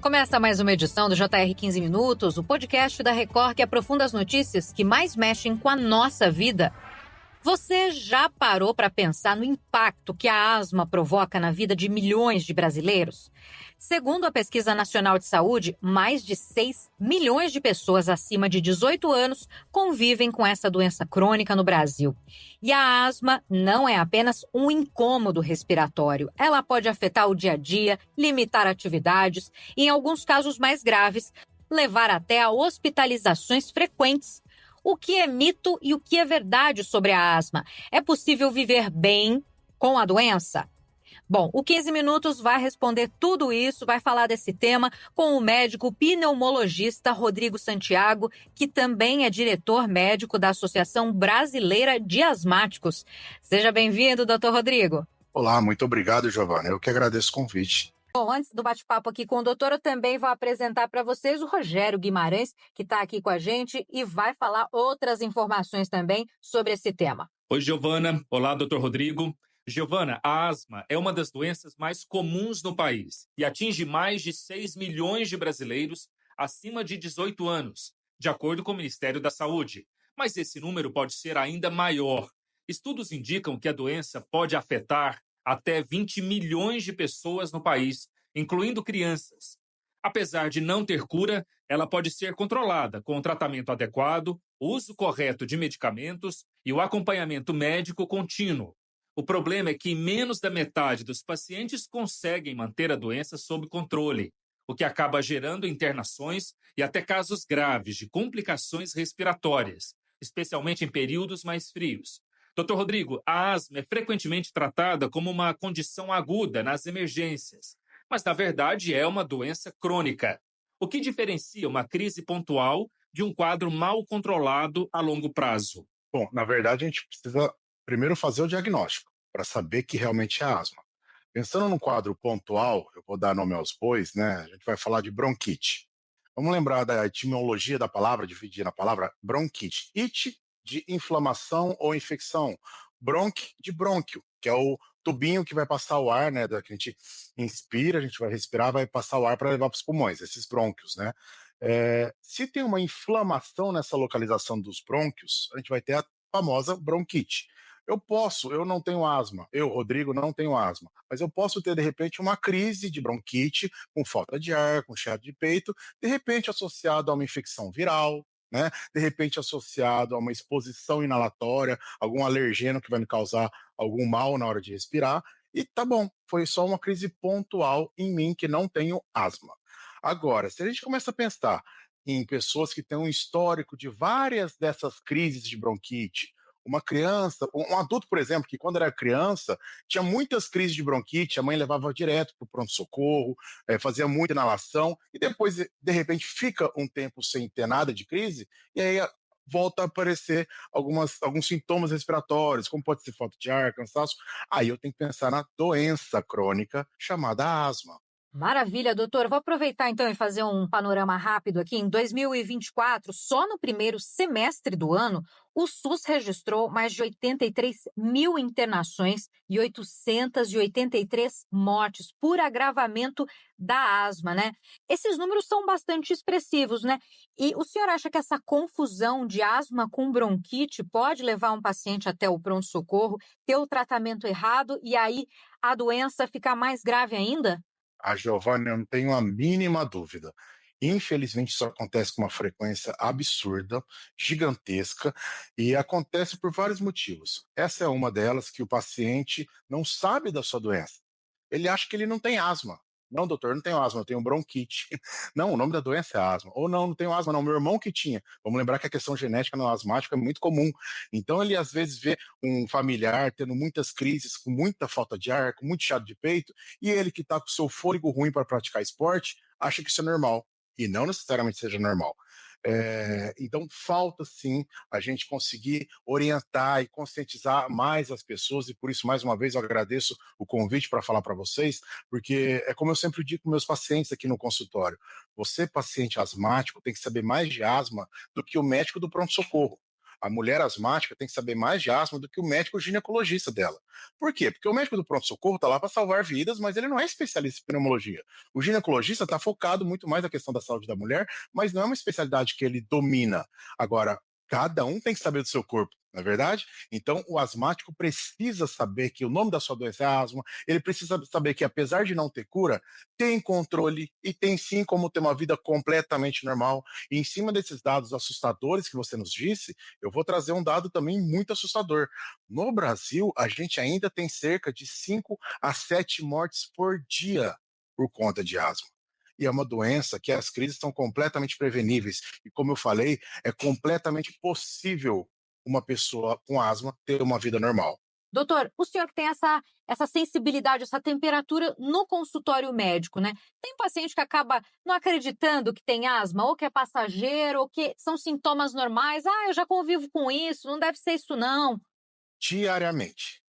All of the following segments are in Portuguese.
Começa mais uma edição do JR 15 Minutos, o podcast da Record que aprofunda as notícias que mais mexem com a nossa vida. Você já parou para pensar no impacto que a asma provoca na vida de milhões de brasileiros? Segundo a Pesquisa Nacional de Saúde, mais de 6 milhões de pessoas acima de 18 anos convivem com essa doença crônica no Brasil. E a asma não é apenas um incômodo respiratório. Ela pode afetar o dia a dia, limitar atividades e, em alguns casos mais graves, levar até a hospitalizações frequentes. O que é mito e o que é verdade sobre a asma? É possível viver bem com a doença? Bom, o 15 Minutos vai responder tudo isso, vai falar desse tema com o médico pneumologista Rodrigo Santiago, que também é diretor médico da Associação Brasileira de Asmáticos. Seja bem-vindo, doutor Rodrigo. Olá, muito obrigado, Giovana. Eu que agradeço o convite. Bom, antes do bate-papo aqui com o doutor, eu também vou apresentar para vocês o Rogério Guimarães, que está aqui com a gente e vai falar outras informações também sobre esse tema. Oi, Giovana. Olá, doutor Rodrigo. Giovana, a asma é uma das doenças mais comuns no país e atinge mais de 6 milhões de brasileiros acima de 18 anos, de acordo com o Ministério da Saúde. Mas esse número pode ser ainda maior. Estudos indicam que a doença pode afetar até 20 milhões de pessoas no país, incluindo crianças. Apesar de não ter cura, ela pode ser controlada com o tratamento adequado, o uso correto de medicamentos e o acompanhamento médico contínuo. O problema é que menos da metade dos pacientes conseguem manter a doença sob controle, o que acaba gerando internações e até casos graves de complicações respiratórias, especialmente em períodos mais frios. Dr. Rodrigo, a asma é frequentemente tratada como uma condição aguda nas emergências, mas na verdade é uma doença crônica. O que diferencia uma crise pontual de um quadro mal controlado a longo prazo? Bom, na verdade, a gente precisa primeiro fazer o diagnóstico para saber que realmente é asma. Pensando no quadro pontual, eu vou dar nome aos bois, né? A gente vai falar de bronquite. Vamos lembrar da etimologia da palavra, dividir na palavra bronquite. It, de inflamação ou infecção. Bronque, de brônquio, que é o tubinho que vai passar o ar, né? Que a gente inspira, a gente vai respirar, vai passar o ar para levar para os pulmões, esses brônquios, né? Se tem uma inflamação nessa localização dos brônquios, a gente vai ter a famosa bronquite. Eu não tenho asma, eu, Rodrigo, não tenho asma, mas eu posso ter, de repente, uma crise de bronquite com falta de ar, com chiado de peito, de repente associado a uma infecção viral, né? De repente associado a uma exposição inalatória, algum alergeno que vai me causar algum mal na hora de respirar, e tá bom, foi só uma crise pontual em mim que não tenho asma. Agora, se a gente começa a pensar em pessoas que têm um histórico de várias dessas crises de bronquite, uma criança, um adulto, por exemplo, que quando era criança tinha muitas crises de bronquite, a mãe levava direto para o pronto-socorro, fazia muita inalação, e depois, de repente, fica um tempo sem ter nada de crise, e aí volta a aparecer alguns sintomas respiratórios, como pode ser falta de ar, cansaço. Aí eu tenho que pensar na doença crônica chamada asma. Maravilha, doutor. Vou aproveitar então e fazer um panorama rápido aqui. Em 2024, só no primeiro semestre do ano, o SUS registrou mais de 83 mil internações e 883 mortes por agravamento da asma, né? Esses números são bastante expressivos, né? E o senhor acha que essa confusão de asma com bronquite pode levar um paciente até o pronto-socorro, ter o tratamento errado e aí a doença ficar mais grave ainda? A Giovanna, eu não tenho a mínima dúvida. Infelizmente, isso acontece com uma frequência absurda, gigantesca, e acontece por vários motivos. Essa é uma delas, que o paciente não sabe da sua doença. Ele acha que ele não tem asma. Não, doutor, eu não tenho asma, eu tenho bronquite. Não, o nome da doença é asma. Ou não, não tenho asma, não, meu irmão que tinha. Vamos lembrar que a questão genética no asmático é muito comum. Então, ele às vezes vê um familiar tendo muitas crises, com muita falta de ar, com muito chiado de peito, e ele que está com o seu fôlego ruim para praticar esporte, acha que isso é normal. E não necessariamente seja normal. Então, falta sim a gente conseguir orientar e conscientizar mais as pessoas, e por isso, mais uma vez, eu agradeço o convite para falar para vocês, porque é como eu sempre digo com meus pacientes aqui no consultório: você, paciente asmático, tem que saber mais de asma do que o médico do pronto-socorro. A mulher asmática tem que saber mais de asma do que o médico ginecologista dela. Por quê? Porque o médico do pronto-socorro está lá para salvar vidas, mas ele não é especialista em pneumologia. O ginecologista está focado muito mais na questão da saúde da mulher, mas não é uma especialidade que ele domina. Agora, cada um tem que saber do seu corpo, não é verdade? Então, o asmático precisa saber que o nome da sua doença é asma, ele precisa saber que, apesar de não ter cura, tem controle e tem sim como ter uma vida completamente normal. E em cima desses dados assustadores que você nos disse, eu vou trazer um dado também muito assustador. No Brasil, a gente ainda tem cerca de 5 a 7 mortes por dia por conta de asma. E é uma doença que as crises são completamente preveníveis. E como eu falei, é completamente possível uma pessoa com asma ter uma vida normal. Doutor, o senhor que tem essa sensibilidade, essa temperatura no consultório médico, né? Tem paciente que acaba não acreditando que tem asma, ou que é passageiro, ou que são sintomas normais. Ah, eu já convivo com isso, não deve ser isso não. Diariamente.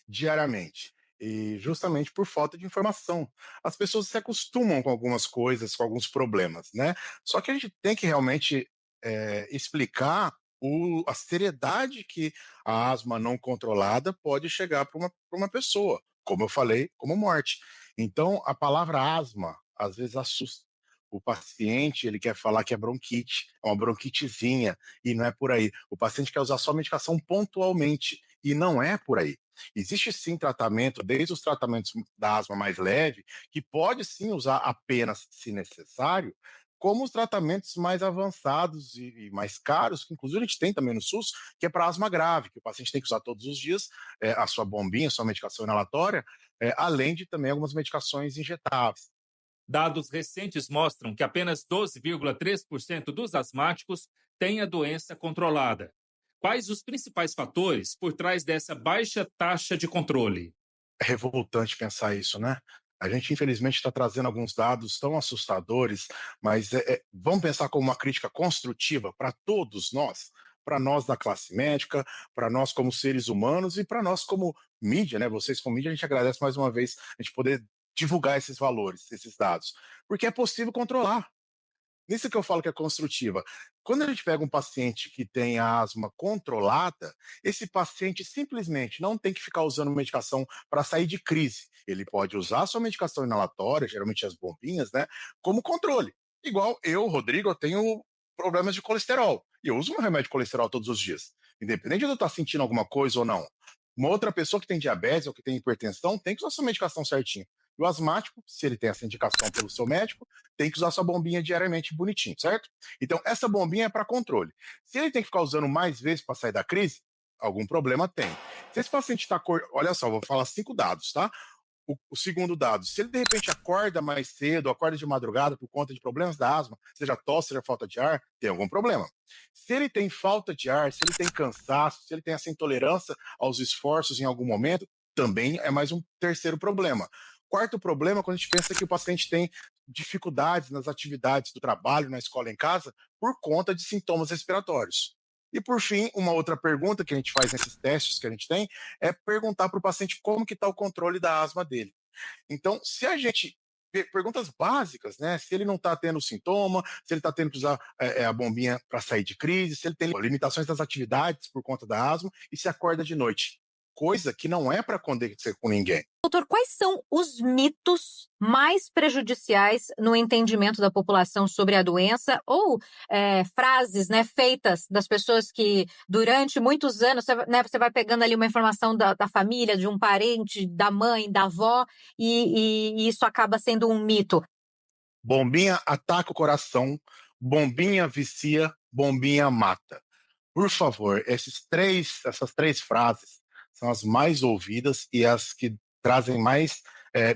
Diariamente. E justamente por falta de informação. As pessoas se acostumam com algumas coisas, com alguns problemas, né? Só que a gente tem que realmente explicar a seriedade que a asma não controlada pode chegar para uma pessoa, como eu falei, como morte. Então, a palavra asma às vezes assusta. O paciente, ele quer falar que é bronquite, é uma bronquitezinha, e não é por aí. O paciente quer usar só medicação pontualmente, e não é por aí. Existe sim tratamento, desde os tratamentos da asma mais leve, que pode sim usar apenas se necessário, como os tratamentos mais avançados e mais caros, que inclusive a gente tem também no SUS, que é para asma grave, que o paciente tem que usar todos os dias a sua bombinha, a sua medicação inalatória, além de também algumas medicações injetáveis. Dados recentes mostram que apenas 12,3% dos asmáticos têm a doença controlada. Quais os principais fatores por trás dessa baixa taxa de controle? É revoltante pensar isso, né? A gente, infelizmente, está trazendo alguns dados tão assustadores, mas vamos pensar como uma crítica construtiva para todos nós, para nós da classe médica, para nós como seres humanos e para nós como mídia, né? Vocês como mídia, a gente agradece mais uma vez a gente poder divulgar esses valores, esses dados, porque é possível controlar. Nisso que eu falo que é construtiva. Quando a gente pega um paciente que tem a asma controlada, esse paciente simplesmente não tem que ficar usando medicação para sair de crise. Ele pode usar sua medicação inalatória, geralmente as bombinhas, né, como controle. Igual eu, Rodrigo, eu tenho problemas de colesterol. E eu uso meu remédio de colesterol todos os dias. Independente de eu estar sentindo alguma coisa ou não. Uma outra pessoa que tem diabetes ou que tem hipertensão tem que usar sua medicação certinho. E o asmático, se ele tem essa indicação pelo seu médico, tem que usar sua bombinha diariamente bonitinho, certo? Então, essa bombinha é para controle. Se ele tem que ficar usando mais vezes para sair da crise, algum problema tem. Se esse paciente está. Olha só, vou falar 5 dados, tá? O segundo dado, se ele de repente acorda mais cedo, acorda de madrugada por conta de problemas da asma, seja tosse, seja falta de ar, tem algum problema. Se ele tem falta de ar, se ele tem cansaço, se ele tem essa intolerância aos esforços em algum momento, também é mais um terceiro problema. Quarto problema, quando a gente pensa que o paciente tem dificuldades nas atividades do trabalho, na escola, em casa, por conta de sintomas respiratórios. E por fim, uma outra pergunta que a gente faz nesses testes que a gente tem é perguntar para o paciente como que está o controle da asma dele. Então, se a gente perguntas básicas, né? Se ele não está tendo sintoma, se ele está tendo que usar a bombinha para sair de crise, se ele tem limitações das atividades por conta da asma e se acorda de noite. Coisa que não é para acontecer com ninguém. Doutor, quais são os mitos mais prejudiciais no entendimento da população sobre a doença ou frases, né, feitas das pessoas que durante muitos anos, você vai pegando ali uma informação da família, de um parente, da mãe, da avó, e isso acaba sendo um mito? Bombinha ataca o coração, bombinha vicia, bombinha mata. Por favor, essas três frases são as mais ouvidas e as que trazem mais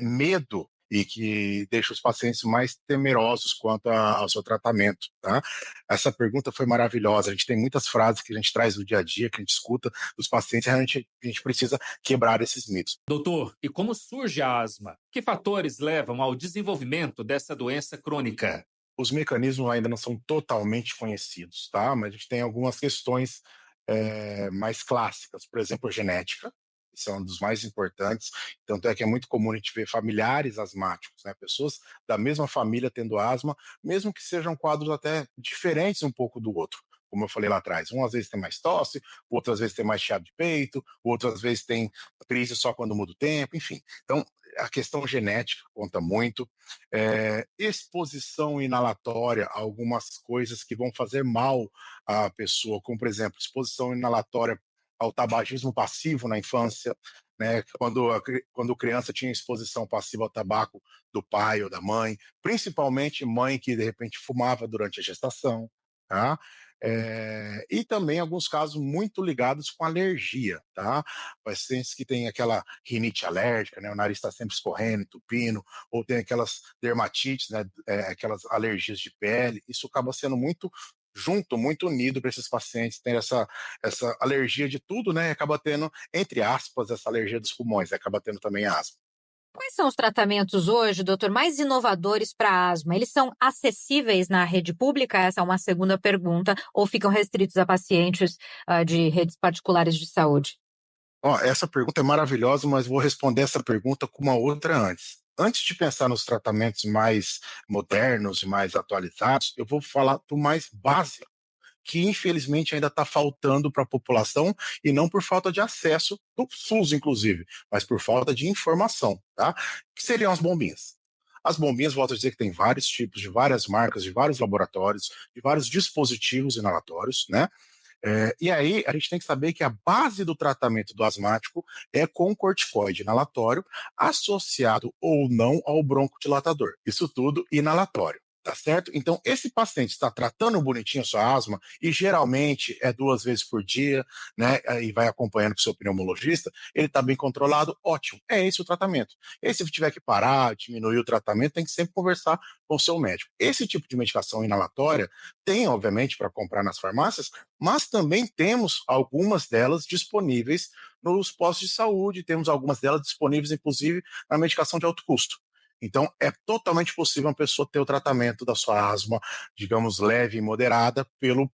medo e que deixam os pacientes mais temerosos quanto ao seu tratamento, tá? Essa pergunta foi maravilhosa. A gente tem muitas frases que a gente traz no dia a dia, que a gente escuta dos pacientes, e a gente precisa quebrar esses mitos. Doutor, e como surge a asma? Que fatores levam ao desenvolvimento dessa doença crônica? Os mecanismos ainda não são totalmente conhecidos, tá? Mas a gente tem algumas questões mais clássicas, por exemplo, a genética, isso é um dos mais importantes, tanto é que é muito comum a gente ver familiares asmáticos, né? Pessoas da mesma família tendo asma, mesmo que sejam quadros até diferentes um pouco do outro. como eu falei lá atrás. Às vezes tem mais tosse, outras vezes tem mais chiado de peito, outras vezes tem crise só quando muda o tempo, enfim. Então, a questão genética conta muito. Exposição inalatória a algumas coisas que vão fazer mal à pessoa, como, por exemplo, exposição inalatória ao tabagismo passivo na infância, né? Quando criança tinha exposição passiva ao tabaco do pai ou da mãe, principalmente mãe que, de repente, fumava durante a gestação, tá? E também alguns casos muito ligados com alergia, tá? Pacientes que têm aquela rinite alérgica, né? O nariz está sempre escorrendo, entupindo, ou tem aquelas dermatites, né? Aquelas alergias de pele. Isso acaba sendo muito junto, muito unido para esses pacientes terem essa alergia de tudo, né? E acaba tendo, entre aspas, essa alergia dos pulmões, né? Acaba tendo também asma. Quais são os tratamentos hoje, doutor, mais inovadores para asma? Eles são acessíveis na rede pública? Essa é uma segunda pergunta. Ou ficam restritos a pacientes de redes particulares de saúde? Essa pergunta é maravilhosa, mas vou responder essa pergunta com uma outra antes. Antes de pensar nos tratamentos mais modernos e mais atualizados, eu vou falar do mais básico, que infelizmente ainda está faltando para a população, e não por falta de acesso do SUS, inclusive, mas por falta de informação, tá? Que seriam as bombinhas. As bombinhas, volto a dizer que tem vários tipos, de várias marcas, de vários laboratórios, de vários dispositivos inalatórios, né? E aí a gente tem que saber que a base do tratamento do asmático é com corticoide inalatório, associado ou não ao broncodilatador. Isso tudo inalatório. Tá certo? Então, esse paciente está tratando bonitinho a sua asma, e geralmente é 2 vezes por dia, né? E vai acompanhando com o seu pneumologista, ele está bem controlado, ótimo. É esse o tratamento. E aí, se tiver que parar, diminuir o tratamento, tem que sempre conversar com o seu médico. Esse tipo de medicação inalatória tem, obviamente, para comprar nas farmácias, mas também temos algumas delas disponíveis nos postos de saúde, temos algumas delas disponíveis, inclusive, na medicação de alto custo. Então, é totalmente possível uma pessoa ter o tratamento da sua asma, digamos, leve e moderada, pelo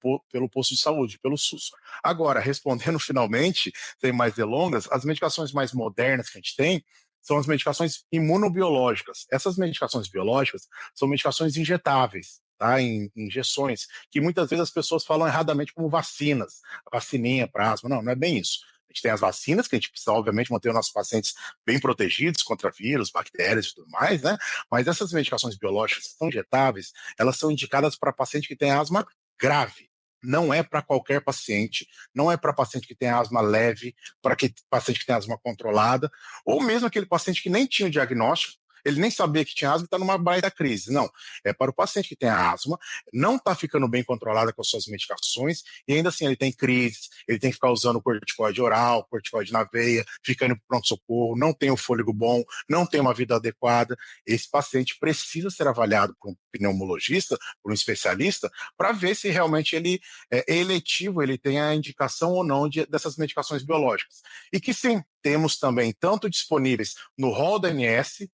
posto de saúde, pelo SUS. Agora, respondendo finalmente, sem mais delongas, as medicações mais modernas que a gente tem são as medicações imunobiológicas. Essas medicações biológicas são medicações injetáveis, tá? Em injeções, que muitas vezes as pessoas falam erradamente como vacinas, vacininha para asma. Não, não é bem isso. A gente tem as vacinas, que a gente precisa, obviamente, manter os nossos pacientes bem protegidos contra vírus, bactérias e tudo mais, né? Mas essas medicações biológicas que são injetáveis, elas são indicadas para paciente que tem asma grave. Não é para qualquer paciente, não é para paciente que tem asma leve, para paciente que tem asma controlada, ou mesmo aquele paciente que nem tinha o diagnóstico, ele nem sabia que tinha asma e está numa baita crise. Não, é para o paciente que tem asma, não está ficando bem controlada com as suas medicações, e ainda assim ele tem crises, ele tem que ficar usando corticoide oral, corticoide na veia, ficando para pronto-socorro, não tem o fôlego bom, não tem uma vida adequada. Esse paciente precisa ser avaliado por um pneumologista, por um especialista, para ver se realmente ele é eletivo, ele tem a indicação ou não dessas medicações biológicas. E que sim, temos também tanto disponíveis no rol da ANS,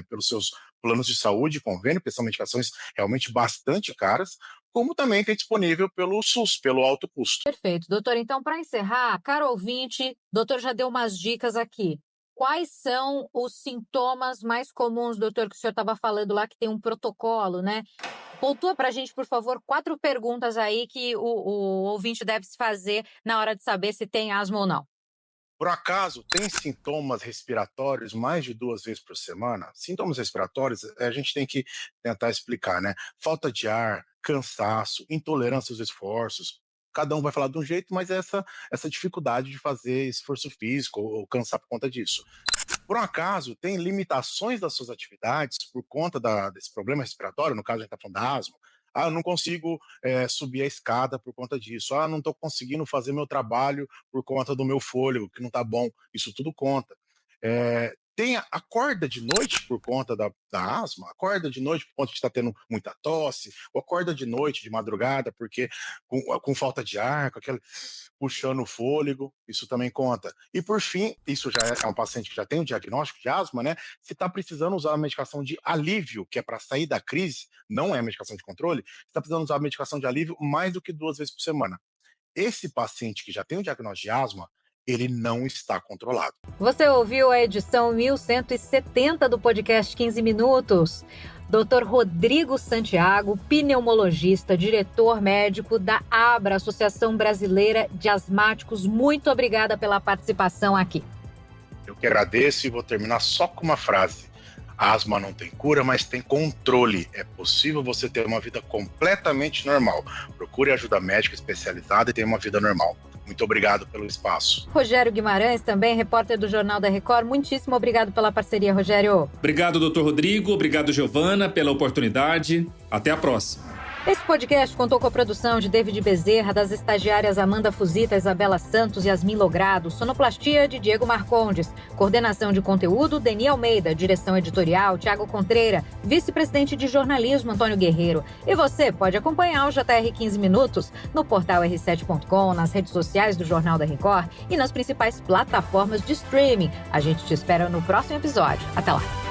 pelos seus planos de saúde, convênio, porque são medicações realmente bastante caras, como também tem disponível pelo SUS, pelo alto custo. Perfeito. Doutor, então, para encerrar, caro ouvinte, o doutor já deu umas dicas aqui. Quais são os sintomas mais comuns, doutor, que o senhor estava falando lá, que tem um protocolo, né? Pontua para a gente, por favor, 4 perguntas aí que o ouvinte deve se fazer na hora de saber se tem asma ou não. Por acaso, tem sintomas respiratórios mais de 2 vezes por semana? Sintomas respiratórios, a gente tem que tentar explicar, né? Falta de ar, cansaço, intolerância aos esforços. Cada um vai falar de um jeito, mas essa dificuldade de fazer esforço físico ou cansar por conta disso. Por um acaso, tem limitações das suas atividades por conta desse problema respiratório, no caso a gente está falando da asma. Eu não consigo subir a escada por conta disso. Não estou conseguindo fazer meu trabalho por conta do meu fôlego, que não está bom. Isso tudo conta. Acorda de noite por conta da asma, acorda de noite por conta de estar tendo muita tosse, ou acorda de noite, de madrugada, porque com falta de ar, com aquele puxando o fôlego, isso também conta. E por fim, isso já é um paciente que já tem o diagnóstico de asma, né? Se está precisando usar a medicação de alívio, que é para sair da crise, não é medicação de controle, está precisando usar a medicação de alívio mais do que 2 vezes por semana. Esse paciente que já tem o diagnóstico de asma, ele não está controlado. Você ouviu a edição 1170 do podcast 15 Minutos. Dr. Rodrigo Santiago, pneumologista, diretor médico da ABRA, Associação Brasileira de Asmáticos. Muito obrigada pela participação aqui. Eu que agradeço e vou terminar só com uma frase. A asma não tem cura, mas tem controle. É possível você ter uma vida completamente normal. Procure ajuda médica especializada e tenha uma vida normal. Muito obrigado pelo espaço. Rogério Guimarães, também repórter do Jornal da Record. Muitíssimo obrigado pela parceria, Rogério. Obrigado, doutor Rodrigo. Obrigado, Giovana, pela oportunidade. Até a próxima. Esse podcast contou com a produção de David Bezerra, das estagiárias Amanda Fuzita, Isabela Santos e Yasmin Logrado, sonoplastia de Diego Marcondes, coordenação de conteúdo, Deni Almeida, direção editorial, Tiago Contreira, vice-presidente de jornalismo, Antônio Guerreiro. E você pode acompanhar o JR 15 Minutos no portal r7.com, nas redes sociais do Jornal da Record e nas principais plataformas de streaming. A gente te espera no próximo episódio. Até lá!